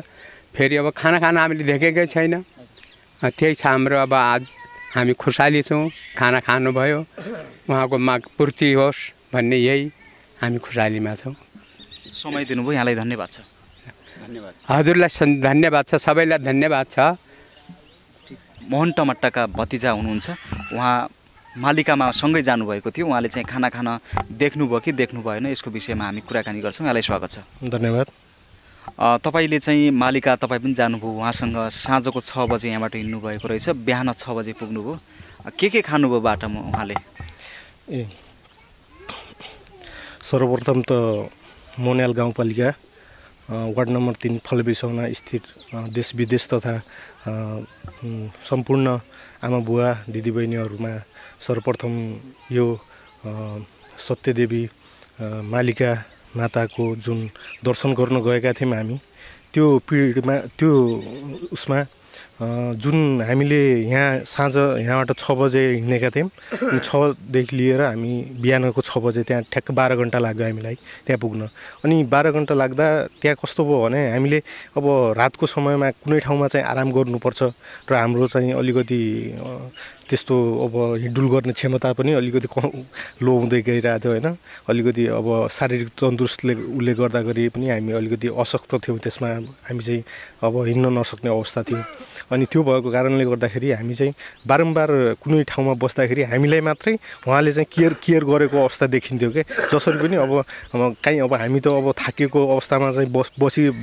फेरि अब खाना हामीले देखेकै छैन। त्यही छ हाम्रो। अब आज हामी खुसाली छौँ, खाना खानुभयो, उहाँको माग पूर्ति होस् भन्ने यही हामी खुसालीमा छौँ। समय दिनुभयो, यहाँलाई धन्यवाद छ। हजुरलाई धन्यवाद छ, सबैलाई धन्यवाद छ। मोहन टमट्टाका भतिजा हुनुहुन्छ, उहाँ मालिकामा सँगै जानुभएको थियो। उहाँले चाहिँ खाना खान देख्नुभयो कि देख्नु भएन, यसको विषयमा हामी कुराकानी गर्छौँ। यहाँलाई स्वागत छ। धन्यवाद। तपाईँले चाहिँ मालिका तपाईँ पनि जानुभयो, उहाँसँग साँझको 6 बजे यहाँबाट हिँड्नु भएको रहेछ, बिहान 6 बजे पुग्नुभयो। के खानुभयो बाटोमा उहाँले? ए सर्वप्रथम त मोन्याल गाउँपालिका वार्ड नम्बर 3 फलबिसौना स्थित देश विदेश तथा सम्पूर्ण आमा बुवा दिदीबहिनीहरूमा सर्वप्रथम यो सत्यदेवी मालिका माताको जुन दर्शन गर्न गएका थियौँ हामी, त्यो पिरियडमा त्यो उसमा जुन हामीले यहाँ साँझ यहाँबाट 6 बजे हिँडेका थियौँ। 6 देखि लिएर हामी बिहानको 6 बजे त्यहाँ ठ्याक्क 12 घन्टा लाग्यो हामीलाई त्यहाँ पुग्न। अनि 12 घन्टा लाग्दा त्यहाँ कस्तो भयो भने हामीले अब रातको समयमा कुनै ठाउँमा चाहिँ आराम गर्नुपर्छ र हाम्रो चाहिँ अलिकति त्यस्तो अब हिँडडुल गर्ने क्षमता पनि अलिकति लो हुँदै गइरहेको थियो होइन। अलिकति अब शारीरिक तन्दुरुस्तले उसले गर्दाखेरि पनि हामी अलिकति अशक्त थियौँ, त्यसमा हामी चाहिँ अब हिँड्न नसक्ने अवस्था थियो। अनि त्यो भएको कारणले गर्दाखेरि हामी चाहिँ बारम्बार कुनै ठाउँमा बस्दाखेरि हामीलाई मात्रै उहाँले चाहिँ केयर गरेको अवस्था देखिन्थ्यो कि जसरी पनि अब काहीँ अब हामी त अब थाकेको अवस्थामा चाहिँ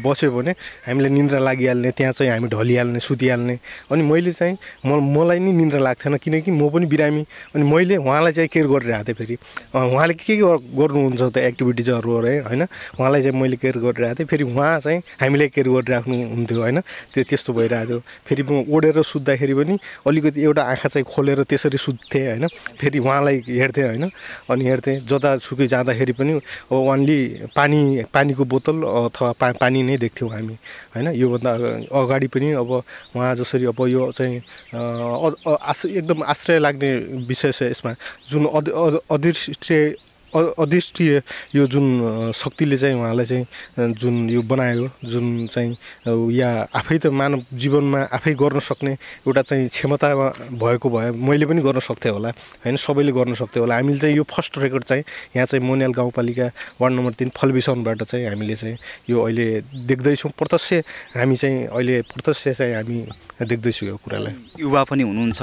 बस्यो भने हामीलाई निन्द्रा लागिहाल्ने, त्यहाँ चाहिँ हामी ढलिहाल्ने, सुतिहाल्ने। अनि मैले चाहिँ मलाई नि निन्द्रा लाग्थेन किनकि म पनि बिरामी। अनि मैले उहाँलाई चाहिँ केयर गरिरहेको थिएँ। फेरि उहाँले के गर्नुहुन्छ त एक्टिभिटिजहरू होइन, उहाँलाई चाहिँ मैले केयर गरिरहेको थिएँ। फेरि उहाँ चाहिँ हामीलाई केयर गरिराख्नु हुन्थ्यो होइन। त्यस्तो भइरहेको थियो। फेरि म ओढेर सुत्दाखेरि पनि अलिकति एउटा आँखा चाहिँ खोलेर त्यसरी सुत्थेँ होइन। फेरि उहाँलाई हेर्थेँ होइन। अनि हेर्थेँ जतासुकै जाँदाखेरि पनि ओन्ली पानीको बोतल अथवा पानी नै देख्थ्यौँ हामी होइन। योभन्दा अगाडि पनि अब उहाँ जसरी अब यो चाहिँ एकदम आश्चर्य लाग्ने विषय छ यसमा, जुन अदृष्टीय यो जुन शक्तिले चाहिँ उहाँलाई चाहिँ जुन यो बनायो, जुन चाहिँ या आफै त मानव जीवनमा आफै गर्न सक्ने एउटा चाहिँ क्षमता भएको भए मैले पनि गर्न सक्थेँ होला होइन, सबैले गर्न सक्थ्यो होला। हामीले चाहिँ यो फर्स्ट रेकर्ड चाहिँ यहाँ चाहिँ मोन्याल गाउँपालिका वार्ड नम्बर 3 फलबिसौनबाट चाहिँ हामीले चाहिँ यो अहिले देख्दैछौँ। प्रत्यक्ष हामी चाहिँ अहिले प्रत्यक्ष चाहिँ हामी देख्दैछौँ यो कुरालाई। युवा पनि हुनुहुन्छ।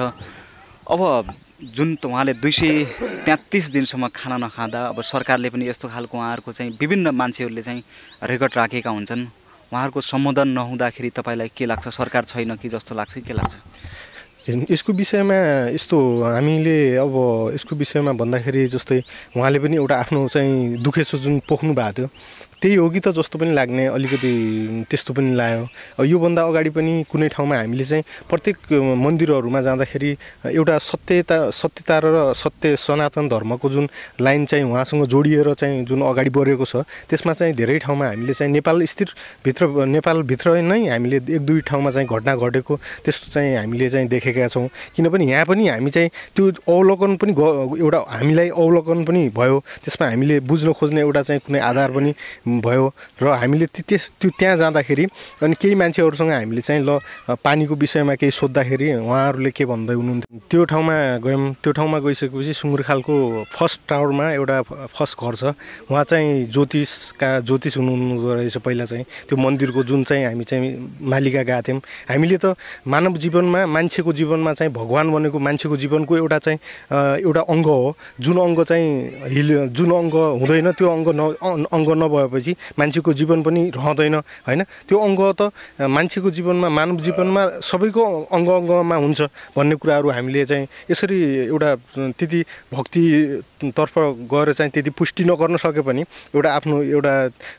अब जुन उहाँले 233 दिनसम्म खाना नखाँदा अब सरकारले पनि यस्तो खालको उहाँहरूको चाहिँ विभिन्न मान्छेहरूले चाहिँ रेकर्ड राखेका हुन्छन्, उहाँहरूको सम्बोधन नहुँदाखेरि तपाईँलाई के लाग्छ? सरकार छैन कि जस्तो लाग्छ, के लाग्छ? यसको विषयमा यस्तो हामीले अब यसको विषयमा भन्दाखेरि जस्तै उहाँले पनि एउटा आफ्नो चाहिँ दुखेसो जुन पोख्नु भएको थियो त्यही हो कि त जस्तो पनि लाग्ने, अलिकति त्यस्तो पनि लाग्यो। योभन्दा अगाडि पनि कुनै ठाउँमा हामीले चाहिँ प्रत्येक मन्दिरहरूमा जाँदाखेरि एउटा सत्यता र सत्य सनातन धर्मको जुन लाइन चाहिँ उहाँसँग जोडिएर चाहिँ जुन अगाडि बढेको छ, त्यसमा चाहिँ धेरै ठाउँमा हामीले चाहिँ नेपालभित्र नै हामीले 1-2 ठाउँमा चाहिँ घटना घटेको त्यस्तो चाहिँ हामीले चाहिँ देखेका छौँ। किनभने यहाँ पनि हामी चाहिँ त्यो अवलोकन पनि एउटा हामीलाई अवलोकन पनि भयो, त्यसमा हामीले बुझ्न खोज्ने एउटा चाहिँ कुनै आधार पनि भयो। र हामीले त्यो त्यहाँ जाँदाखेरि अनि केही मान्छेहरूसँग हामीले चाहिँ ल पानीको विषयमा केही सोद्धाखेरि उहाँहरूले के भन्दै हुनुहुन्थ्यो। त्यो ठाउँमा गयौँ। त्यो ठाउँमा गइसकेपछि सुँगुरखालको फर्स्ट टावरमा एउटा फर्स्ट घर छ, उहाँ चाहिँ ज्योतिष हुनुहुँदो रहेछ पहिला चाहिँ। त्यो मन्दिरको जुन चाहिँ हामी चाहिँ मालिका गएको थियौँ। हामीले त मानव जीवनमा मान्छेको जीवनमा चाहिँ भगवान् भनेको मान्छेको जीवनको एउटा चाहिँ एउटा अङ्ग हो। जुन अङ्ग चाहिँ जुन अङ्ग हुँदैन त्यो अङ्ग नभएपछि मान्छेको जीवन पनि रहँदैन होइन। त्यो अङ्ग त मान्छेको जीवनमा मानव जीवनमा सबैको अङ्गमा हुन्छ भन्ने कुराहरू हामीले चाहिँ यसरी एउटा त्यति भक्तितर्फ गएर चाहिँ त्यति पुष्टि नगर्न सके पनि एउटा आफ्नो एउटा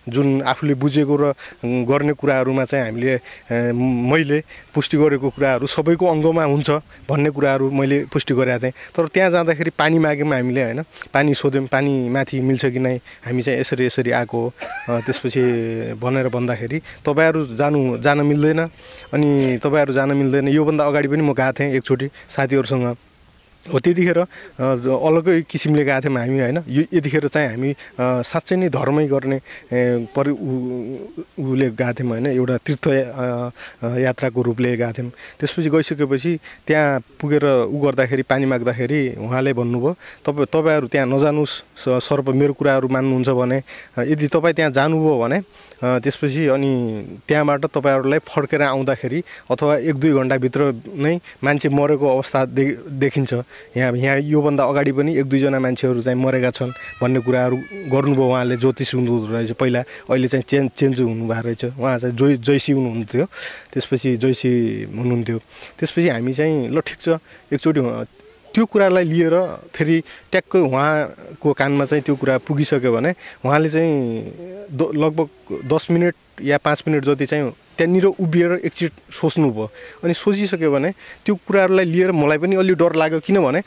जुन आफूले बुझेको र गर्ने कुराहरूमा चाहिँ हामीले मैले पुष्टि गरेको कुराहरू सबैको अङ्गमा हुन्छ भन्ने कुराहरू मैले पुष्टि गरेको थिएँ। तर त्यहाँ जाँदाखेरि पानी माग्यौँ हामीले होइन, पानी सोध्यौँ, पानी माथि मिल्छ कि नै, हामी चाहिँ यसरी आएको हो। त्यसपछि भनेर भन्दाखेरि तपाईँहरू जान मिल्दैन। अनि तपाईँहरू जान मिल्दैन। योभन्दा अगाडि पनि म गएको थिएँ एकचोटि साथीहरूसँग। हो त्यतिखेर अलग्गै किसिमले गएको थियौँ हामी होइन। यतिखेर चाहिँ हामी साँच्चै नै धर्मै गर्ने उसले गएको थियौँ होइन, एउटा तीर्थ यात्राको रूपले गएको थियौँ। त्यसपछि गइसकेपछि त्यहाँ पुगेर गर्दाखेरि पानी माग्दाखेरि उहाँले भन्नुभयो तपाईँहरू त्यहाँ नजानुहोस्, सर्व मेरो कुराहरू मान्नुहुन्छ भने, यदि तपाईँ त्यहाँ जानुभयो भने त्यसपछि अनि त्यहाँबाट तपाईँहरूलाई फर्केर आउँदाखेरि अथवा 1-2 घन्टाभित्र नै मान्छे मरेको अवस्था देखिन्छ। यहाँ योभन्दा अगाडि पनि 1-2 जना मान्छेहरू चाहिँ मरेका छन् भन्ने कुराहरू गर्नुभयो उहाँले। ज्योतिष हुनुहुँदो रहेछ पहिला, अहिले चाहिँ चेन्ज हुनुभएको रहेछ। उहाँ चाहिँ जयसी हुनुहुन्थ्यो, त्यसपछि जयसी हुनुहुन्थ्यो। त्यसपछि हामी चाहिँ ल ठिक छ एकचोटि त्यो कुरालाई लिएर फेरि ट्याक्कै उहाँको कानमा चाहिँ त्यो कुरा पुगिसक्यो भने उहाँले चाहिँ लगभग 10 मिनट या 5 मिनट जति चाहिँ त्यहाँनिर उभिएर एकचोटि सोच्नुभयो अनि सोचिसक्यो भने त्यो कुराहरूलाई लिएर मलाई पनि अलि डर लाग्यो किनभने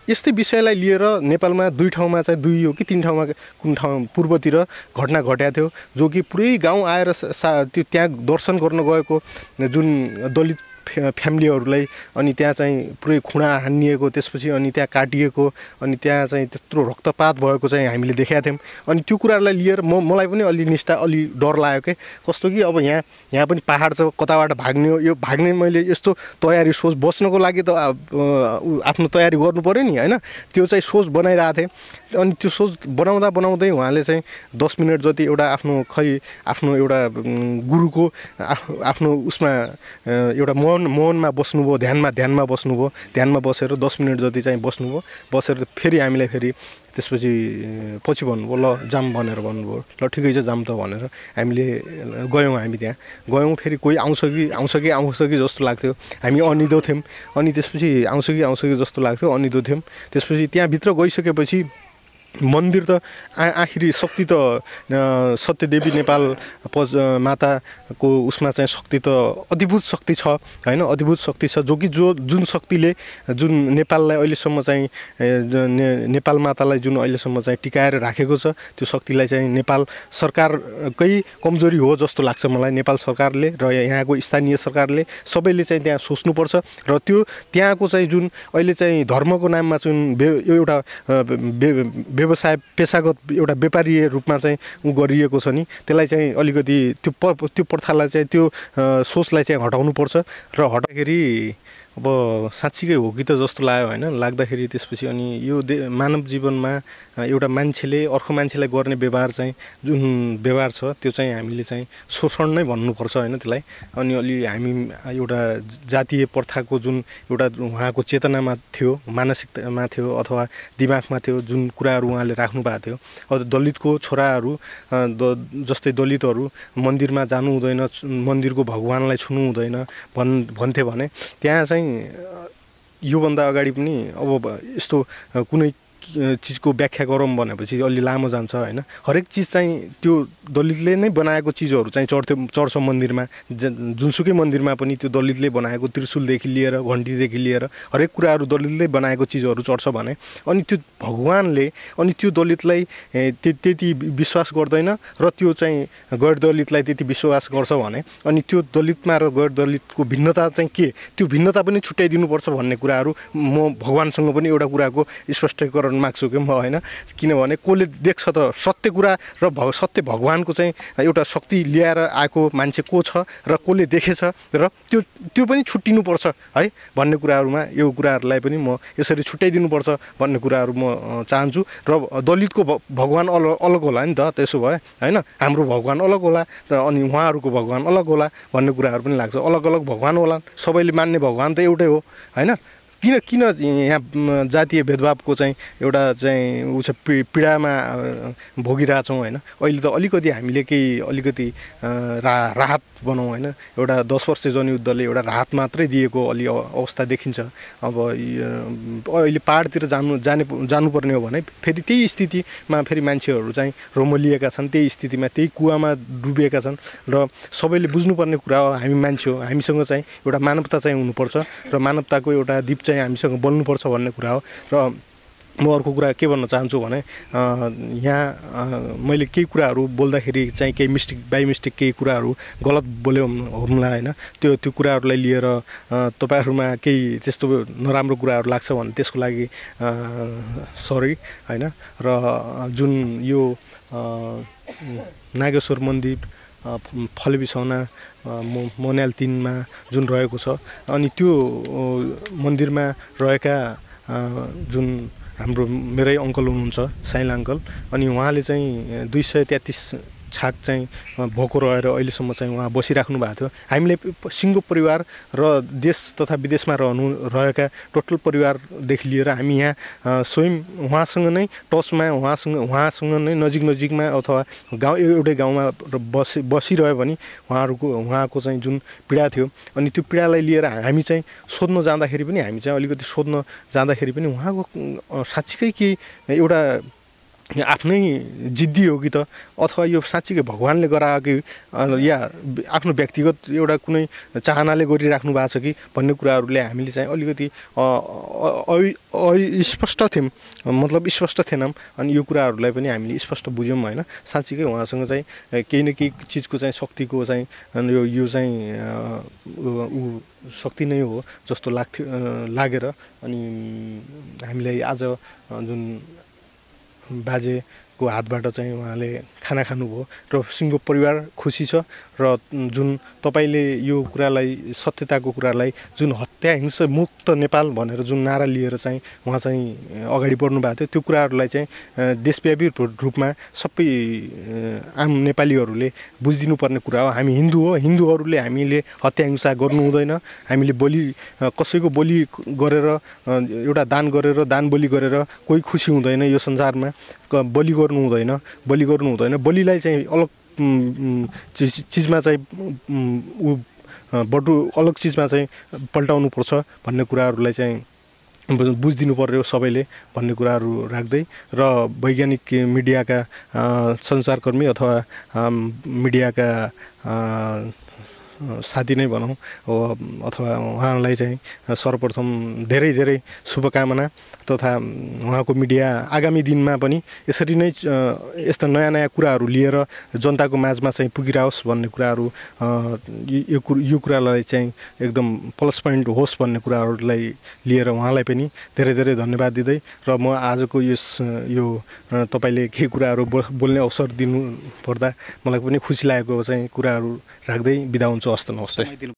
यस्तै विषयलाई लिएर नेपालमा 2 ठाउँमा चाहिँ 2 हो कि 3 ठाउँमा कुन ठाउँ पूर्वतिर घटना घटेको थियो जो कि पुरै गाउँ आएर त्यो त्यहाँ दर्शन गर्न गएको जुन दलित फ्यामिलीहरूलाई अनि त्यहाँ चाहिँ पुरै खुँडा हानिएको त्यसपछि अनि त्यहाँ काटिएको अनि त्यहाँ चाहिँ त्यत्रो रक्तपात भएको चाहिँ हामीले देखेका थियौँ अनि त्यो कुराहरूलाई लिएर मलाई पनि अलि निष्ठा अलि डर लाग्यो के कस्तो कि अब यहाँ पनि पहाड छ कताबाट भाग्ने हो यो भाग्ने मैले यस्तो तयारी सोच बस्नको लागि त आफ्नो तयारी गर्नु पर्यो नि हैन त्यो चाहिँ सोच बनाइरहेको थिएँ अनि त्यो सोच बनाउँदै उहाँले चाहिँ 10 मिनट जति एउटा आफ्नो एउटा गुरुको आफ्नो उसमा एउटा मौनमा बस्नुभयो ध्यानमा बस्नुभयो ध्यानमा बसेर 10 मिनट जति चाहिँ बस्नुभयो बसेर फेरि हामीलाई फेरि त्यसपछि पछि भन्नुभयो ल जाम भनेर भन्नुभयो ल ठिकै छ जाम त भनेर हामीले हामी त्यहाँ गयौँ फेरि कोही आउँछ कि जस्तो लाग्थ्यो हामी अनिदो थियौँ अनि त्यसपछि आउँछ कि जस्तो लाग्थ्यो अनिदो थियौँ त्यसपछि त्यहाँभित्र गइसकेपछि मन्दिर त आखिरी शक्ति त सत्यदेवी नेपाल माताको उसमा चाहिँ शक्ति त अद्भुत शक्ति छ हैन अद्भुत शक्ति छ जो कि जुन शक्तिले जुन नेपाललाई अहिलेसम्म चाहिँ नेपाल मातालाई जुन अहिलेसम्म चाहिँ टिकाएर राखेको छ त्यो शक्तिलाई चाहिँ नेपाल सरकारकै कमजोरी हो जस्तो लाग्छ मलाई नेपाल सरकारले र यहाँको स्थानीय सरकारले सबैले चाहिँ त्यहाँ सोच्नुपर्छ र त्यो त्यहाँको चाहिँ जुन अहिले चाहिँ धर्मको नाममा जुन एउटा व्यवसाय पेशागत एउटा व्यापारीय रूपमा चाहिँ गरिएको छ नि त्यसलाई चाहिँ अलिकति त्यो प्रथालाई चाहिँ त्यो सोचलाई चाहिँ हटाउनुपर्छ र हटाउँदाखेरि अब साँच्चीकै हो कि त जस्तो लाग्यो हैन लाग्दाखेरि त्यसपछि अनि यो मानव जीवनमा एउटा मान्छेले अर्को मान्छेलाई गर्ने व्यवहार चाहिँ जुन व्यवहार छ त्यो चाहिँ हामीले चाहिँ शोषण नै भन्नुपर्छ हैन त्यसलाई अनि अलि हामी एउटा जातीय प्रथाको जुन एउटा उहाँको चेतनामा थियो मानसिकतामा थियो अथवा दिमागमा थियो जुन कुराहरू उहाँले राख्नु भएको थियो अब दलितको छोराहरू जस्तै दलितहरू मन्दिरमा जानु हुँदैन मन्दिरको भगवानलाई छुनु हुँदैन भन्थे भने त्यहाँ चाहिँ योभन्दा अगाडि पनि अब यस्तो कुनै चिजको व्याख्या गरौँ भनेपछि अलि लामो जान्छ हैन हरेक चिज चाहिँ त्यो दलितले नै बनाएको चिजहरू चाहिँ चढ्छ मन्दिरमा जुनसुकै मन्दिरमा पनि त्यो दलितले बनाएको त्रिशूलदेखि लिएर घण्टीदेखि लिएर हरेक कुराहरू दलितले बनाएको चिजहरू चढ्छ भने अनि त्यो भगवानले अनि त्यो दलितलाई त्यति विश्वास गर्दैन र त्यो चाहिँ गैर दलितलाई त्यति विश्वास गर्छ भने अनि त्यो दलितमा र गैर दलितको भिन्नता चाहिँ के त्यो भिन्नता पनि छुट्याइदिनुपर्छ भन्ने कुराहरू म भगवानसँग पनि एउटा कुराको स्पष्टीकरण माग्छु कि म हैन किनभने कोले देख्छ त सत्य कुरा र सत्य भगवानको चाहिँ एउटा शक्ति ल्याएर आएको मान्छे को छ र कोले देखेछ र त्यो पनि छुट्टिनुपर्छ है भन्ने कुराहरूमा यो कुराहरूलाई पनि म यसरी छुट्याइदिनुपर्छ भन्ने कुराहरू म चाहन्छु र दलितको भगवान अलग होला नि त त्यसो भए हैन हाम्रो भगवान अलग होला अनि उहाँहरूको भगवान अलग होला भन्ने कुराहरू पनि लाग्छ अलग अलग भगवान होला सबैले मान्ने भगवान त एउटै हो हैन किन यहाँ जातीय भेदभावको चाहिँ एउटा चाहिँ उ पीडामा भोगिरहेछौँ हैन अहिले त अलिकति हामीले अलिकति राहत बनाउँ हैन एउटा 10 वर्ष जनयुद्धले एउटा राहत मात्रै दिएको अलि अवस्था देखिन्छ अब अहिले पहाडतिर जानुपर्ने हो भने फेरि त्यही स्थितिमा फेरि मान्छेहरू चाहिँ रोमलिएका छन् त्यही स्थितिमा त्यही कुवामा डुबेका छन् र सबैले बुझ्नुपर्ने कुरा हो हामी मान्छे हो हामीसँग चाहिँ एउटा मानवता चाहिँ हुनुपर्छ र मानवताको एउटा दीप चाहिँ हामीसँग बल्नुपर्छ भन्ने कुरा हो र म अर्को कुरा के भन्न चाहन्छु भने यहाँ मैले केही कुराहरू बोल्दाखेरि चाहिँ केही बाई मिस्टेक केही कुराहरू गलत बोल्यो होला हैन त्यो कुराहरूलाई लिएर तपाईहरुमा केही त्यस्तो नराम्रो कुराहरू लाग्छ भने त्यसको लागि सरी हैन र जुन यो नागेश्वर मन्दिर फलबिसौना मोन्याल 3 मा जुन रहेको छ अनि त्यो मन्दिरमा रहेका जुन हाम्रो मेरै अङ्कल हुनुहुन्छ साइला अङ्कल अनि उहाँले चाहिँ 233 छाक चाहिँ भोको रहेर अहिलेसम्म चाहिँ उहाँ बसिराख्नु भएको थियो। हामीले सिङ्गो परिवार र देश तथा विदेशमा रहेका टोटल परिवारदेखि लिएर हामी यहाँ स्वयं उहाँसँग नै टचमा उहाँसँग नै नजिकमा अथवा एउटै गाउँमा बसिरह्यो भने उहाँको चाहिँ जुन पीडा थियो अनि त्यो पीडालाई लिएर हामी चाहिँ सोध्न जाँदाखेरि पनि पनि उहाँको साँच्चीकै के एउटा आफ्नै जिद्दी हो कि त अथवा यो साँच्चीकै भगवानले गराएको या आफ्नो व्यक्तिगत एउटा कुनै चाहनाले गरिराख्नु भएको छ कि भन्ने कुराहरूले हामीले चाहिँ अलिकति स्पष्ट थियौँ, मतलब स्पष्ट थिएनौँ। अनि यो कुराहरूलाई पनि हामीले स्पष्ट बुझ्यौँ होइन। साँच्चीकै उहाँसँग चाहिँ केही न केही चिजको चाहिँ शक्तिको चाहिँ यो चाहिँ ऊ शक्ति नै हो जस्तो लागेर अनि हामीलाई आज जुन बाजेको हातबाट चाहिँ उहाँले खाना खानुभयो र सिङ्गो परिवार खुसी छ र जुन तपाईँले यो कुरालाई सत्यताको कुरालाई जुन हत्या हिंसा मुक्त नेपाल भनेर जुन नारा लिएर चाहिँ उहाँ चाहिँ अगाडि बढ्नु भएको थियो त्यो कुराहरूलाई चाहिँ देशव्यापी रूपमा सबै आम नेपालीहरूले बुझिदिनु पर्ने कुरा हो। हामी हिन्दू हो, हिन्दूहरूले हामीले हत्या हिंसा गर्नु हुँदैन। हामीले कसैको बलि गरेर एउटा दान बलि गरेर कोही खुसी हुँदैन यो संसारमा। बलि गर्नु हुँदैन। बलिलाई चाहिँ अलग चिजमा चाहिँ बडु अलग चिजमा चाहिँ पल्टाउनु पर्छ भन्ने कुराहरूलाई चाहिँ बुझिदिनु पर्यो सबैले भन्ने कुराहरू राख्दै र वैज्ञानिक मिडियाका सञ्चारकर्मी अथवा मिडियाका साथी नै भनौँ अथवा उहाँलाई चाहिँ सर्वप्रथम धेरै शुभकामना तथा उहाँको मिडिया आगामी दिनमा पनि यसरी नै यस्ता नयाँ कुराहरू लिएर जनताको माझमा चाहिँ पुगिरहोस् भन्ने कुराहरू यो कुरालाई चाहिँ एकदम प्लस पोइन्ट होस् भन्ने कुराहरूलाई लिएर उहाँलाई पनि धेरै धन्यवाद दिँदै र म आजको यो तपाईँले केही कुराहरू बोल्ने अवसर दिनु पर्दा मलाई पनि खुसी लागेको चाहिँ कुराहरू राख्दै बिदा हुन्छु। हस्त नमस्ते।